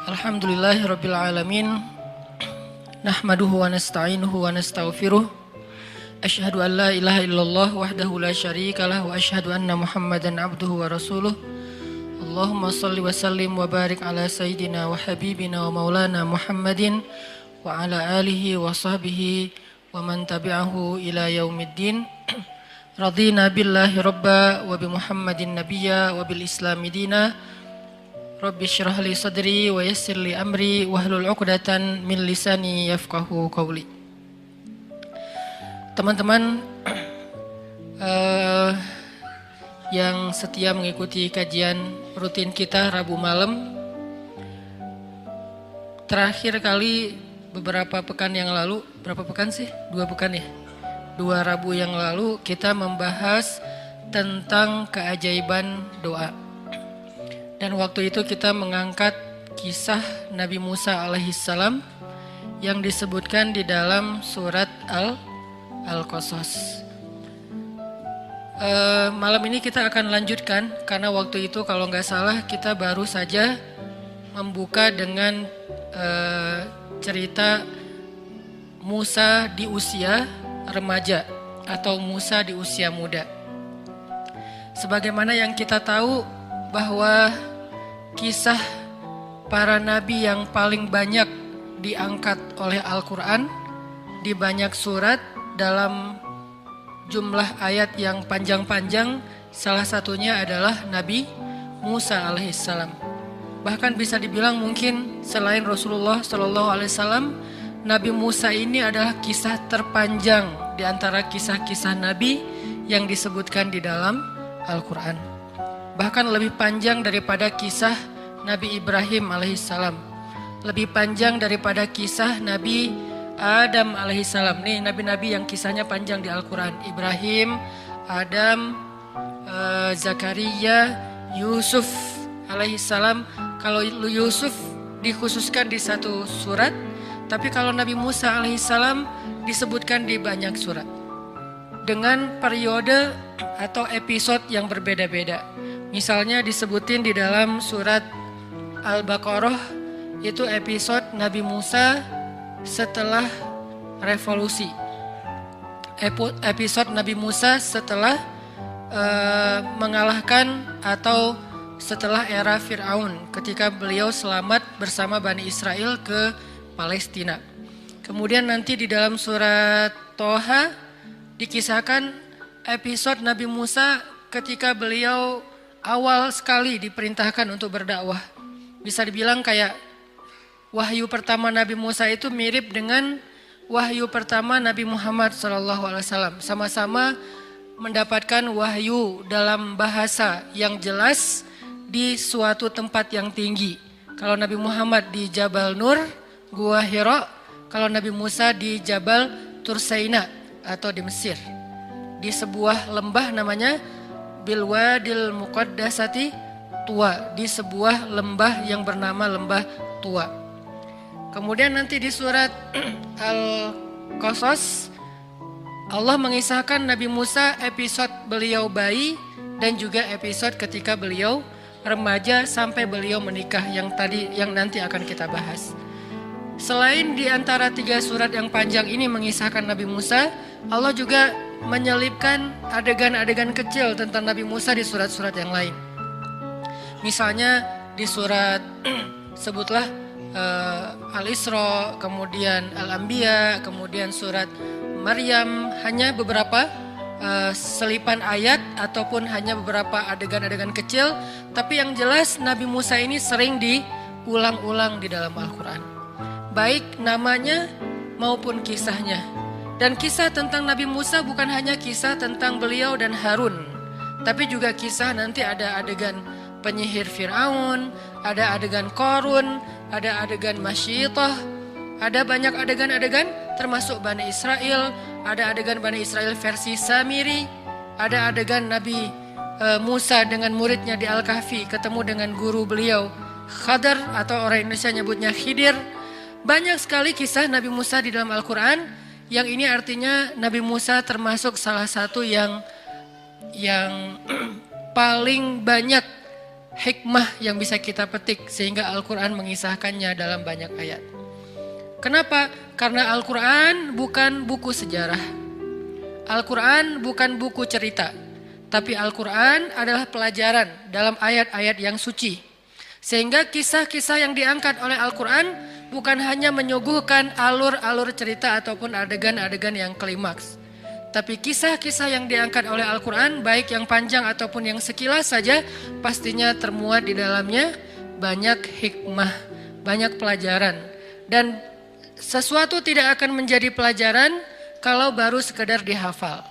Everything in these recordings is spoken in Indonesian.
Alhamdulillahirabbil alamin. Nahmaduhu wa nasta'inuhu wa nastaghfiruh. Asyhadu an la ilaha illallah wahdahu la syarikalah wa asyhadu anna Muhammadan abduhu wa rasuluh. Allahumma shalli wa sallim wa barik ala sayyidina wa habibina wa maulana Muhammadin wa ala alihi wa sahbihi wa man tabi'ahu ila yaumiddin. Radina billahi rabba wa bi Muhammadin nabiyya wa bil islami dina. Rabbi syrah li sadri wa yassir li amri wahlul 'uqdatan min lisani yafqahu qawli. Teman-teman yang setia mengikuti kajian rutin kita Rabu malam, terakhir kali beberapa pekan yang lalu, berapa pekan sih? 2 pekan ya? 2 Rabu yang lalu kita membahas tentang keajaiban doa. Dan waktu itu kita mengangkat kisah Nabi Musa alaihissalam yang disebutkan di dalam surat Al-Qasas. Malam ini kita akan lanjutkan karena waktu itu kalau nggak salah kita baru saja membuka dengan cerita Musa di usia remaja atau Musa di usia muda. Sebagaimana yang kita tahu bahwa kisah para nabi yang paling banyak diangkat oleh Al-Quran di banyak surat dalam jumlah ayat yang panjang-panjang, salah satunya adalah Nabi Musa alaihissalam. Bahkan bisa dibilang mungkin selain Rasulullah SAW, Nabi Musa ini adalah kisah terpanjang di antara kisah-kisah nabi yang disebutkan di dalam Al-Quran. Bahkan lebih panjang daripada kisah Nabi Ibrahim alaihissalam, lebih panjang daripada kisah Nabi Adam alaihissalam. Nih nabi-nabi yang kisahnya panjang di Al-Quran: Ibrahim, Adam, Zakaria, Yusuf alaihissalam. Kalau Yusuf dikhususkan di satu surat, tapi kalau Nabi Musa alaihissalam disebutkan di banyak surat dengan periode atau episode yang berbeda-beda. Misalnya disebutin di dalam surat Al-Baqarah itu episode Nabi Musa setelah revolusi. Episode Nabi Musa setelah mengalahkan atau setelah era Fir'aun ketika beliau selamat bersama Bani Israel ke Palestina. Kemudian nanti di dalam surat Toha dikisahkan episode Nabi Musa ketika beliau awal sekali diperintahkan untuk berdakwah. Bisa dibilang kayak wahyu pertama Nabi Musa itu mirip dengan wahyu pertama Nabi Muhammad SAW. Sama-sama mendapatkan wahyu dalam bahasa yang jelas di suatu tempat yang tinggi. Kalau Nabi Muhammad di Jabal Nur, Gua Hira. Kalau Nabi Musa di Jabal Tursaina atau di Mesir, di sebuah lembah namanya Bilwadil Muqaddasati Tua, di sebuah lembah yang bernama Lembah Tua. Kemudian nanti di surat Al-Qasas Allah mengisahkan Nabi Musa episode beliau bayi dan juga episode ketika beliau remaja sampai beliau menikah yang nanti akan kita bahas. Selain di antara 3 surat yang panjang ini mengisahkan Nabi Musa, Allah juga menyelipkan adegan-adegan kecil tentang Nabi Musa di surat-surat yang lain. Misalnya di surat sebutlah Al-Isra, kemudian Al-Anbiya, kemudian surat Maryam, hanya beberapa selipan ayat ataupun hanya beberapa adegan-adegan kecil, tapi yang jelas Nabi Musa ini sering diulang-ulang di dalam Al-Quran, baik namanya maupun kisahnya. Dan kisah tentang Nabi Musa bukan hanya kisah tentang beliau dan Harun, tapi juga kisah nanti ada adegan penyihir Fir'aun, ada adegan Qarun, ada adegan Masyitah, ada banyak adegan-adegan termasuk Bani Israel, ada adegan Bani Israel versi Samiri, ada adegan Nabi Musa dengan muridnya di Al-Kahfi ketemu dengan guru beliau Khadar atau orang Indonesia nyebutnya Khidir. Banyak sekali kisah Nabi Musa di dalam Al-Quran. Yang ini artinya Nabi Musa termasuk salah satu yang paling banyak hikmah yang bisa kita petik sehingga Al-Quran mengisahkannya dalam banyak ayat. Kenapa? Karena Al-Quran bukan buku sejarah. Al-Quran bukan buku cerita. Tapi Al-Quran adalah pelajaran dalam ayat-ayat yang suci. Sehingga kisah-kisah yang diangkat oleh Al-Quran bukan hanya menyuguhkan alur-alur cerita ataupun adegan-adegan yang klimaks. Tapi kisah-kisah yang diangkat oleh Al-Quran, baik yang panjang ataupun yang sekilas saja, pastinya termuat di dalamnya banyak hikmah, banyak pelajaran. Dan sesuatu tidak akan menjadi pelajaran kalau baru sekedar dihafal.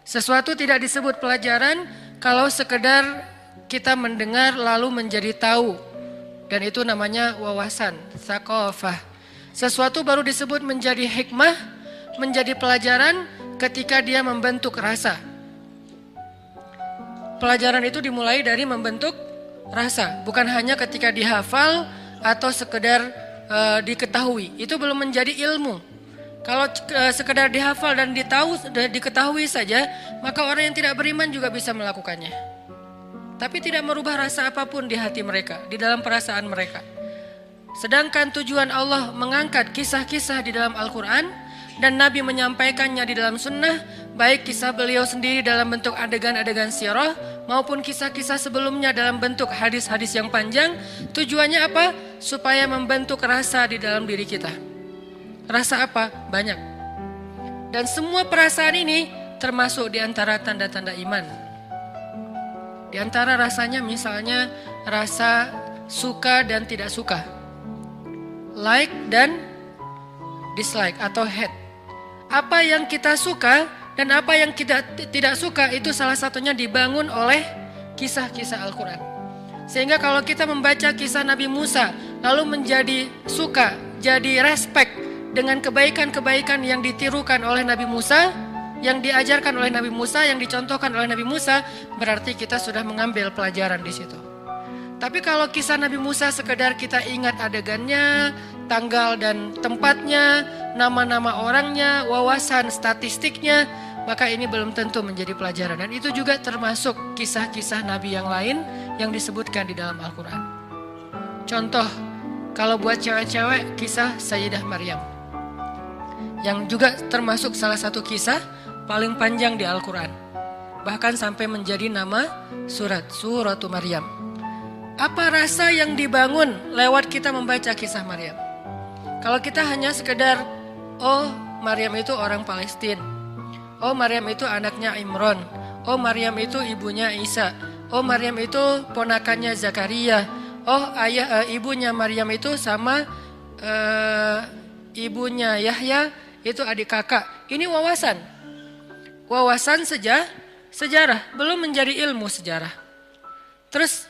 Sesuatu tidak disebut pelajaran kalau sekedar kita mendengar lalu menjadi tahu. Dan itu namanya wawasan, tsaqafah. Sesuatu baru disebut menjadi hikmah, menjadi pelajaran ketika dia membentuk rasa. Pelajaran itu dimulai dari membentuk rasa, bukan hanya ketika dihafal atau sekedar diketahui. Itu belum menjadi ilmu. Kalau sekedar dihafal dan diketahui saja, maka orang yang tidak beriman juga bisa melakukannya. Tapi tidak merubah rasa apapun di hati mereka, di dalam perasaan mereka. Sedangkan tujuan Allah mengangkat kisah-kisah di dalam Al-Quran dan Nabi menyampaikannya di dalam sunnah, baik kisah beliau sendiri dalam bentuk adegan-adegan sirah maupun kisah-kisah sebelumnya dalam bentuk hadis-hadis yang panjang. Tujuannya apa? Supaya membentuk rasa di dalam diri kita. Rasa apa? Banyak. Dan semua perasaan ini termasuk di antara tanda-tanda iman. Di antara rasanya misalnya rasa suka dan tidak suka, like dan dislike atau hate. Apa yang kita suka dan apa yang kita tidak suka itu salah satunya dibangun oleh kisah-kisah Al-Quran. Sehingga kalau kita membaca kisah Nabi Musa lalu menjadi suka, jadi respect dengan kebaikan-kebaikan yang ditirukan oleh Nabi Musa, yang diajarkan oleh Nabi Musa, yang dicontohkan oleh Nabi Musa, berarti kita sudah mengambil pelajaran di situ. Tapi kalau kisah Nabi Musa sekedar kita ingat adegannya, tanggal dan tempatnya, nama-nama orangnya, wawasan statistiknya, maka ini belum tentu menjadi pelajaran. Dan itu juga termasuk kisah-kisah Nabi yang lain yang disebutkan di dalam Al-Quran. Contoh, kalau buat cewek-cewek, kisah Sayyidah Maryam, yang juga termasuk salah satu kisah paling panjang di Al-Quran. Bahkan sampai menjadi nama Suratu Maryam. Apa rasa yang dibangun lewat kita membaca kisah Maryam? Kalau kita hanya sekedar, oh Maryam itu orang Palestina, oh Maryam itu anaknya Imran, oh Maryam itu ibunya Isa, oh Maryam itu ponakannya Zakaria, oh ibunya Maryam itu sama ibunya Yahya itu adik kakak. Ini wawasan sejarah, belum menjadi ilmu sejarah. Terus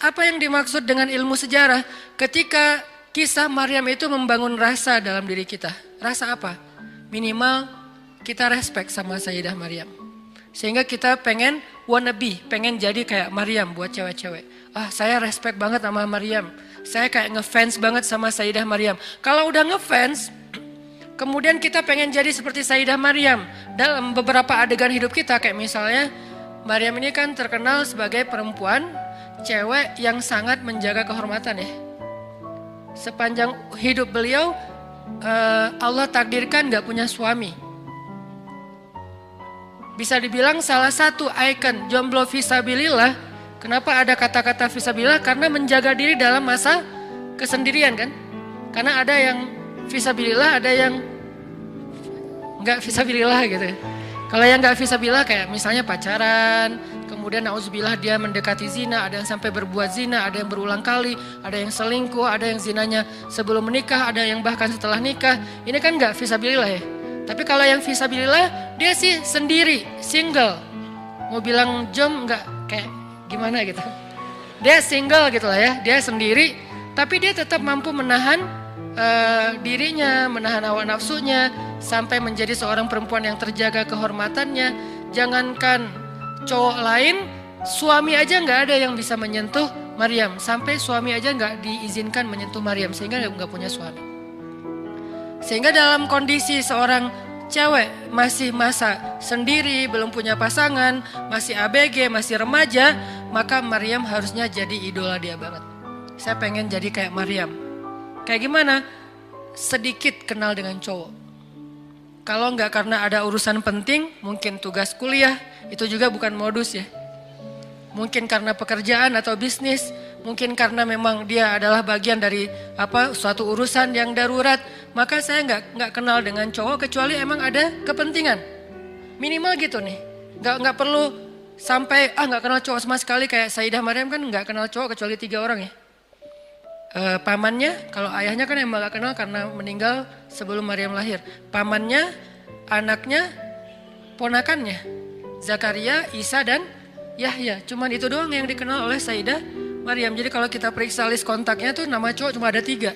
apa yang dimaksud dengan ilmu sejarah? Ketika kisah Maryam itu membangun rasa dalam diri kita. Rasa apa? Minimal kita respect sama Sayyidah Maryam. Sehingga kita pengen wannabe, pengen jadi kayak Maryam buat cewek-cewek. Saya respect banget sama Maryam. Saya kayak ngefans banget sama Sayyidah Maryam. Kalau udah ngefans, kemudian kita pengen jadi seperti Sayyidah Maryam dalam beberapa adegan hidup kita. Kayak misalnya Maryam ini kan terkenal sebagai perempuan cewek yang sangat menjaga kehormatan ya. Sepanjang hidup beliau Allah takdirkan gak punya suami. Bisa dibilang salah satu ikon jomblo fisabilillah. Kenapa ada kata-kata fisabilillah? Karena menjaga diri dalam masa kesendirian kan. Karena ada yang fisabilillah, ada yang gak fisabilillah gitu. Kalau yang gak fisabilillah kayak misalnya pacaran, kemudian na'udzubillah dia mendekati zina, ada yang sampai berbuat zina, ada yang berulang kali, ada yang selingkuh, ada yang zinanya sebelum menikah, ada yang bahkan setelah nikah. Ini kan gak fisabilillah ya. Tapi kalau yang fisabilillah, dia sih sendiri, single. Mau bilang jom gak kayak gimana gitu. Dia single gitu lah ya, dia sendiri, tapi dia tetap mampu menahan dirinya, menahan hawa nafsunya, sampai menjadi seorang perempuan yang terjaga kehormatannya. Jangankan cowok lain, suami aja gak ada yang bisa menyentuh Maryam. Sampai suami aja gak diizinkan menyentuh Maryam, sehingga gak punya suami. Sehingga dalam kondisi seorang cewek masih masa sendiri, belum punya pasangan, masih ABG, masih remaja, maka Maryam harusnya jadi idola dia banget. Saya pengen jadi kayak Maryam. Kayak gimana? Sedikit kenal dengan cowok. Kalau nggak karena ada urusan penting, mungkin tugas kuliah, itu juga bukan modus ya. Mungkin karena pekerjaan atau bisnis, mungkin karena memang dia adalah bagian dari suatu urusan yang darurat, maka saya nggak kenal dengan cowok kecuali emang ada kepentingan. Minimal gitu nih. Nggak perlu sampai nggak kenal cowok sama sekali, kayak Sayyidah Maryam kan nggak kenal cowok kecuali 3 orang ya. Pamannya, kalau ayahnya kan emang gak kenal karena meninggal sebelum Maryam lahir. Pamannya, anaknya, ponakannya, Zakaria, Isa dan Yahya. Cuman itu doang yang dikenal oleh Sayyidah Maryam. Jadi kalau kita periksa list kontaknya tuh nama cowok cuma ada 3.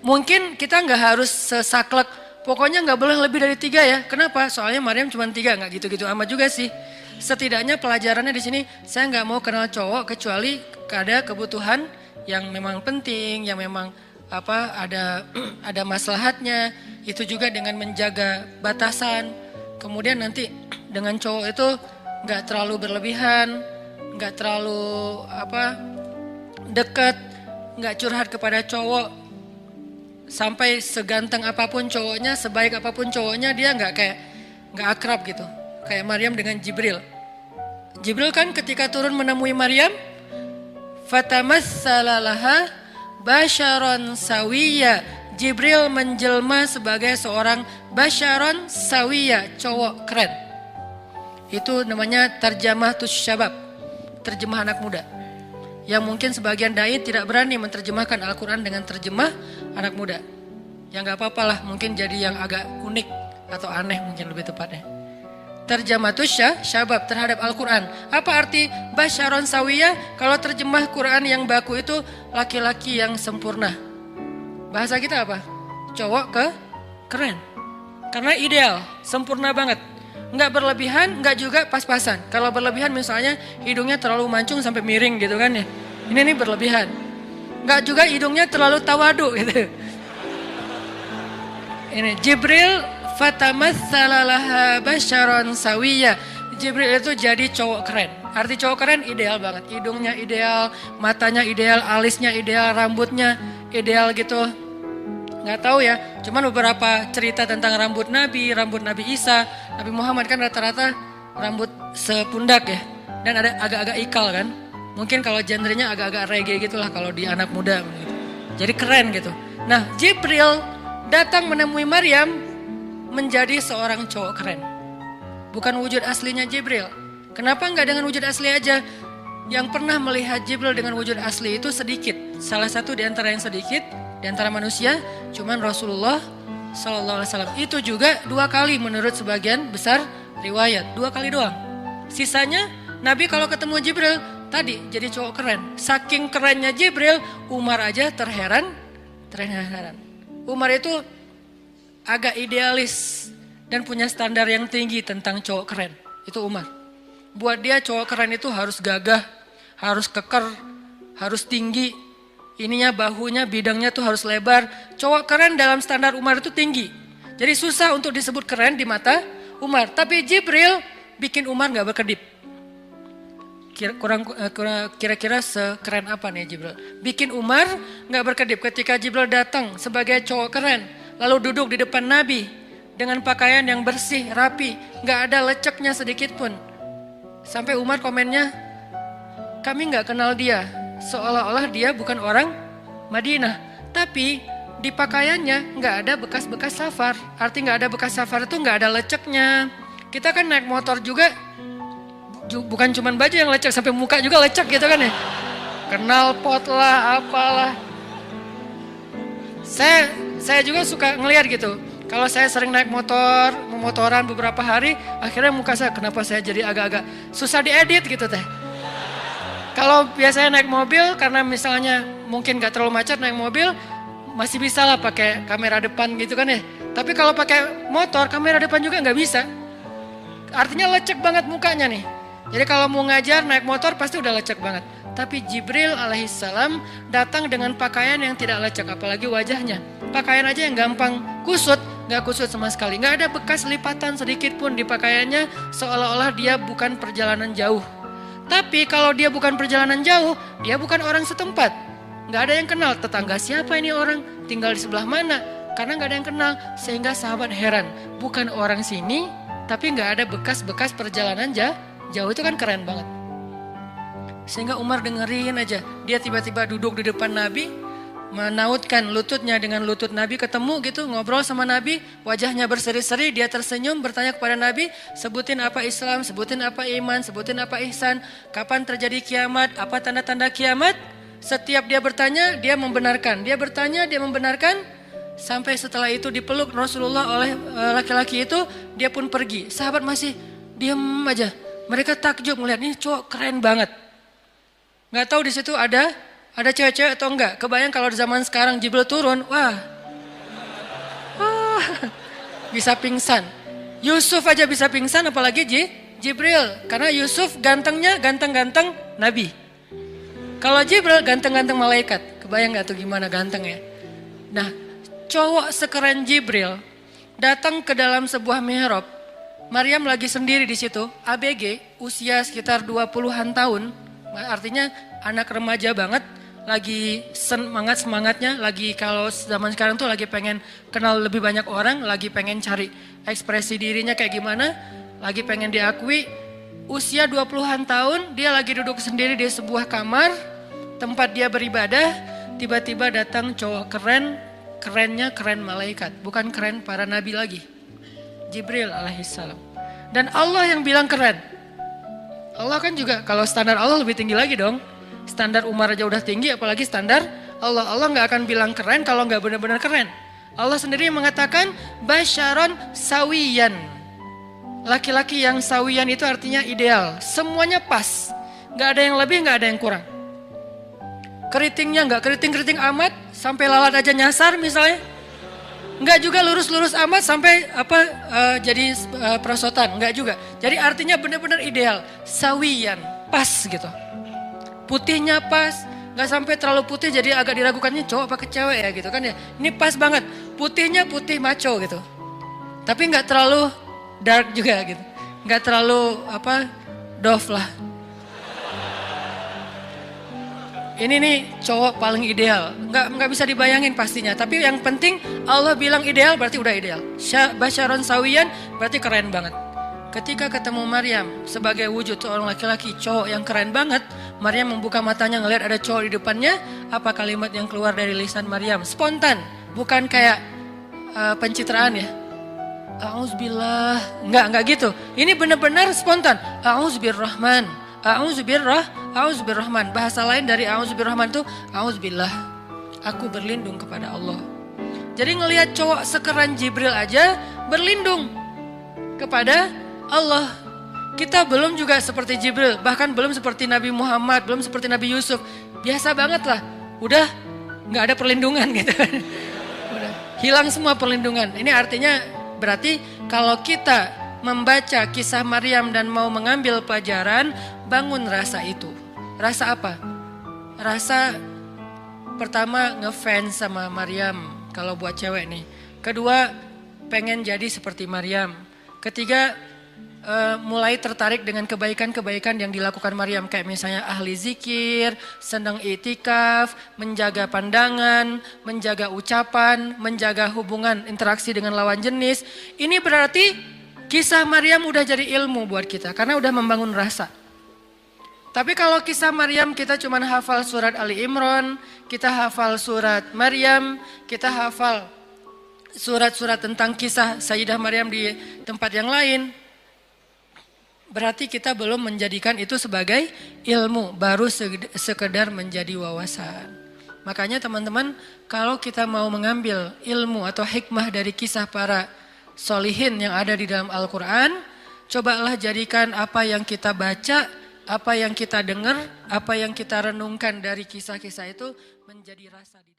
Mungkin kita gak harus sesaklek, pokoknya gak boleh lebih dari 3 ya. Kenapa? Soalnya Maryam cuma 3, gak gitu-gitu amat juga sih. Setidaknya pelajarannya di sini, saya gak mau kenal cowok kecuali ada kebutuhan yang memang penting, yang memang ada maslahatnya. Itu juga dengan menjaga batasan. Kemudian nanti dengan cowok itu nggak terlalu berlebihan, nggak terlalu dekat, nggak curhat kepada cowok. Sampai seganteng apapun cowoknya, sebaik apapun cowoknya, dia nggak akrab gitu. Kayak Maryam dengan Jibril. Jibril kan ketika turun menemui Maryam, fatamassala laha basyaron sawiya. Jibril menjelma sebagai seorang basyaron sawiya, cowok keren. Itu namanya tarjamatus syabab, terjemah anak muda. Yang mungkin sebagian dai tidak berani menerjemahkan Al-Quran dengan terjemah anak muda. Ya gak apa-apa lah, mungkin jadi yang agak unik atau aneh mungkin lebih tepatnya. Terjematus syabab terhadap Al-Quran. Apa arti basyaron sawiyah? Kalau terjemah Quran yang baku itu laki-laki yang sempurna. Bahasa kita apa? Cowok keren. Karena ideal, sempurna banget. Nggak berlebihan, nggak juga pas-pasan. Kalau berlebihan misalnya hidungnya terlalu mancung sampai miring gitu kan ya. Ini berlebihan. Nggak juga hidungnya terlalu tawadu gitu. Ini Jibril fatamassala laha basyaron sawiyya. Jibril itu jadi cowok keren. Arti cowok keren ideal banget. Hidungnya ideal, matanya ideal, alisnya ideal, rambutnya ideal gitu. Nggak tahu ya, cuman beberapa cerita tentang rambut Nabi Isa, Nabi Muhammad kan rata-rata rambut sepundak ya. Dan ada agak-agak ikal kan. Mungkin kalau genrenya agak-agak reggae gitulah kalau di anak muda gitu. Jadi keren gitu. Nah, Jibril datang menemui Maryam menjadi seorang cowok keren. Bukan wujud aslinya Jibril. Kenapa enggak dengan wujud asli aja? Yang pernah melihat Jibril dengan wujud asli itu sedikit. Salah satu di antara yang sedikit, di antara manusia, cuman Rasulullah SAW. Itu juga 2 kali menurut sebagian besar riwayat. 2 kali doang. Sisanya Nabi kalau ketemu Jibril tadi jadi cowok keren. Saking kerennya Jibril, Umar aja terheran. Umar itu agak idealis dan punya standar yang tinggi tentang cowok keren. Itu Umar. Buat dia cowok keren itu harus gagah, harus keker, harus tinggi. Ininya bahunya, bidangnya tuh harus lebar. Cowok keren dalam standar Umar itu tinggi. Jadi susah untuk disebut keren di mata Umar. Tapi Jibril bikin Umar gak berkedip. Kira-kira sekeren apa nih Jibril? Bikin Umar gak berkedip ketika Jibril datang sebagai cowok keren. Lalu duduk di depan Nabi dengan pakaian yang bersih, rapi, gak ada leceknya sedikit pun. Sampai Umar komennya, kami gak kenal dia, seolah-olah dia bukan orang Madinah. Tapi di pakaiannya gak ada bekas-bekas safar. Arti gak ada bekas safar itu gak ada leceknya. Kita kan naik motor juga, bukan cuma baju yang lecek, sampai muka juga lecek gitu kan ya. Knalpot lah, apalah. Saya juga suka ngelihat gitu. Kalau saya sering naik motoran beberapa hari, akhirnya muka saya, kenapa saya jadi agak-agak susah diedit gitu teh. Kalau biasanya naik mobil, karena misalnya mungkin gak terlalu macet naik mobil, masih bisa lah pakai kamera depan gitu kan ya. Tapi kalau pakai motor, kamera depan juga gak bisa. Artinya lecek banget mukanya nih. Jadi kalau mau ngajar naik motor pasti udah lecek banget. Tapi Jibril alaihissalam datang dengan pakaian yang tidak lecek, apalagi wajahnya. Pakaian aja yang gampang kusut, gak kusut sama sekali. Gak ada bekas lipatan sedikit pun di pakaiannya, seolah-olah dia bukan perjalanan jauh. Tapi kalau dia bukan perjalanan jauh, dia bukan orang setempat. Nggak ada yang kenal, tetangga siapa ini orang, tinggal di sebelah mana. Karena nggak ada yang kenal, sehingga sahabat heran. Bukan orang sini, tapi nggak ada bekas-bekas perjalanan jauh, itu kan keren banget. Sehingga Umar dengerin aja, dia tiba-tiba duduk di depan Nabi, menautkan lututnya dengan lutut Nabi, ketemu gitu, ngobrol sama Nabi, wajahnya berseri-seri, dia tersenyum, bertanya kepada Nabi, sebutin apa Islam, sebutin apa iman, sebutin apa ihsan, kapan terjadi kiamat, apa tanda-tanda kiamat. Setiap dia bertanya, dia membenarkan, dia bertanya, dia membenarkan, sampai setelah itu dipeluk Rasulullah oleh laki-laki itu, dia pun pergi. Sahabat masih diam aja, mereka takjub melihat ini cowok keren banget. Nggak tahu di situ ada cewek-cewek atau enggak. Kebayang kalau di zaman sekarang Jibril turun, wah, bisa pingsan. Yusuf aja bisa pingsan, apalagi Jibril. Karena Yusuf gantengnya ganteng-ganteng Nabi. Kalau Jibril ganteng-ganteng malaikat. Kebayang gak tuh gimana gantengnya. Nah, cowok sekeren Jibril datang ke dalam sebuah mihrab. Maryam lagi sendiri di situ, ABG, usia sekitar 20-an tahun. Artinya anak remaja banget. Lagi semangat-semangatnya, lagi kalau zaman sekarang tuh lagi pengen kenal lebih banyak orang, lagi pengen cari ekspresi dirinya kayak gimana, lagi pengen diakui. Usia 20-an tahun, dia lagi duduk sendiri di sebuah kamar, tempat dia beribadah, tiba-tiba datang cowok keren, kerennya keren malaikat, bukan keren para nabi lagi. Jibril alaihissalam. Dan Allah yang bilang keren. Allah kan juga, kalau standar Allah lebih tinggi lagi dong. Standar Umar aja udah tinggi, apalagi standar Allah. Allah gak akan bilang keren kalau gak benar-benar keren. Allah sendiri yang mengatakan basyaron sawiyan. Laki-laki yang sawiyan itu artinya ideal. Semuanya pas. Gak ada yang lebih, gak ada yang kurang. Keritingnya gak keriting-keriting amat, sampai lalat aja nyasar misalnya. Gak juga lurus-lurus amat sampai jadi perosotan. Gak juga. Jadi artinya benar-benar ideal. Sawiyan, pas gitu. Putihnya pas, gak sampai terlalu putih jadi agak diragukannya cowok apa cewek ya gitu kan ya. Ini pas banget, putihnya putih maco gitu. Tapi gak terlalu dark juga gitu. Gak terlalu doff lah. Ini nih cowok paling ideal. Gak bisa dibayangin pastinya. Tapi yang penting Allah bilang ideal berarti udah ideal. Basyaron sawiyan berarti keren banget. Ketika ketemu Maryam sebagai wujud seorang laki-laki cowok yang keren banget, Maryam membuka matanya ngelihat ada cowok di depannya. Apa kalimat yang keluar dari lisan Maryam? Spontan, bukan kayak pencitraan ya. A'udzubillah, enggak gitu. Ini benar-benar spontan. A'udzubirrahman, a'udzubirrahman. Bahasa lain dari a'udzubirrahman itu a'udzubillah. Aku berlindung kepada Allah. Jadi ngelihat cowok sekeren Jibril aja berlindung kepada Allah. Kita belum juga seperti Jibril, bahkan belum seperti Nabi Muhammad, belum seperti Nabi Yusuf. Biasa banget lah, udah gak ada perlindungan gitu. Udah hilang semua perlindungan. Ini artinya berarti kalau kita membaca kisah Maryam dan mau mengambil pelajaran, bangun rasa itu. Rasa apa? Rasa pertama ngefans sama Maryam kalau buat cewek nih. Kedua pengen jadi seperti Maryam. Ketiga mulai tertarik dengan kebaikan-kebaikan yang dilakukan Maryam, kayak misalnya ahli zikir, senang itikaf, menjaga pandangan, menjaga ucapan, menjaga hubungan interaksi dengan lawan jenis. Ini berarti kisah Maryam udah jadi ilmu buat kita karena udah membangun rasa. Tapi kalau kisah Maryam kita cuma hafal surat Ali Imran, kita hafal surat Maryam, kita hafal surat-surat tentang kisah Sayyidah Maryam di tempat yang lain, berarti kita belum menjadikan itu sebagai ilmu, baru sekedar menjadi wawasan. Makanya teman-teman, kalau kita mau mengambil ilmu atau hikmah dari kisah para solihin yang ada di dalam Al-Quran, cobalah jadikan apa yang kita baca, apa yang kita dengar, apa yang kita renungkan dari kisah-kisah itu menjadi rasa di